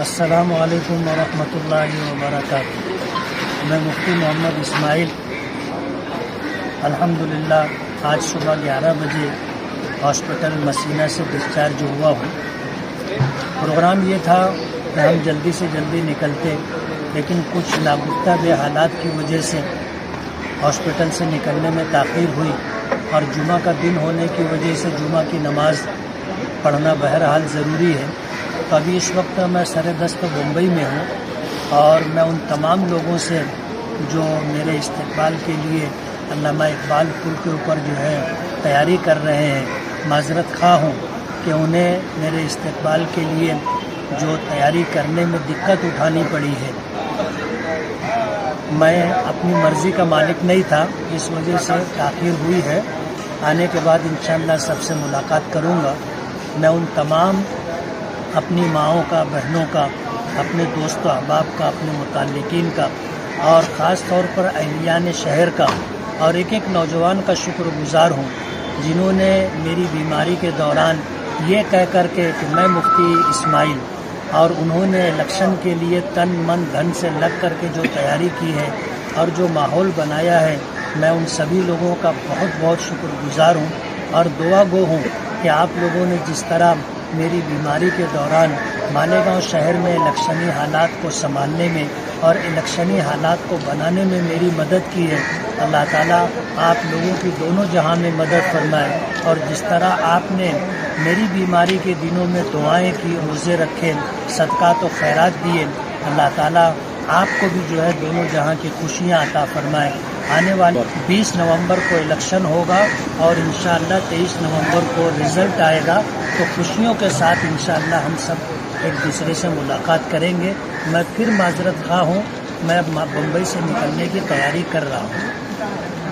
السلام علیکم ورحمۃ اللہ وبرکاتہ۔ میں مفتی محمد اسماعیل الحمدللہ آج صبح 11 بجے ہاسپٹل مسینہ سے ڈسچارج ہوا ہوں۔ پروگرام یہ تھا کہ ہم جلدی سے جلدی نکلتے، لیکن کچھ ناگفتہ حالات کی وجہ سے ہاسپٹل سے نکلنے میں تاخیر ہوئی، اور جمعہ کا دن ہونے کی وجہ سے جمعہ کی نماز پڑھنا بہرحال ضروری ہے۔ تو ابھی اس وقت میں سر دست بمبئی میں ہوں، اور میں ان تمام لوگوں سے جو میرے استقبال کے لیے علامہ اقبال پل کے اوپر تیاری کر رہے ہیں، معذرت خواہ ہوں کہ انہیں میرے استقبال کے لیے جو تیاری کرنے میں دقت اٹھانی پڑی ہے۔ میں اپنی مرضی کا مالک نہیں تھا، اس وجہ سے تاخیر ہوئی ہے۔ آنے کے بعد انشاءاللہ سب سے ملاقات کروں گا۔ میں ان تمام اپنی ماؤں کا، بہنوں کا، اپنے دوست و احباب کا، اپنے متعلقین کا، اور خاص طور پر اہلیان شہر کا اور ایک ایک نوجوان کا شکر گزار ہوں، جنہوں نے میری بیماری کے دوران یہ کہہ کر کہ میں مفتی اسماعیل، اور انہوں نے الیکشن کے لیے تن من دھن سے لگ کر کے جو تیاری کی ہے اور جو ماحول بنایا ہے، میں ان سبھی لوگوں کا بہت بہت شکر گزار ہوں، اور دعا گو ہوں کہ آپ لوگوں نے جس طرح میری بیماری کے دوران مالیگاؤں شہر میں الیکشنی حالات کو سنبھالنے میں اور الیکشنی حالات کو بنانے میں میری مدد کی ہے، اللہ تعالیٰ آپ لوگوں کی دونوں جہاں میں مدد فرمائے۔ اور جس طرح آپ نے میری بیماری کے دنوں میں دعائیں کی، روزے رکھے، صدقات و خیرات دیے، اللہ تعالیٰ آپ کو بھی دونوں جہاں کی خوشیاں عطا فرمائے۔ آنے والے 20 نومبر کو الیکشن ہوگا، اور انشاءاللہ 23 نومبر کو رزلٹ آئے گا، تو خوشیوں کے ساتھ انشاءاللہ ہم سب ایک دوسرے سے ملاقات کریں گے۔ میں پھر معذرت خواہ ہوں، میں اب بمبئی سے نکلنے کی تیاری کر رہا ہوں۔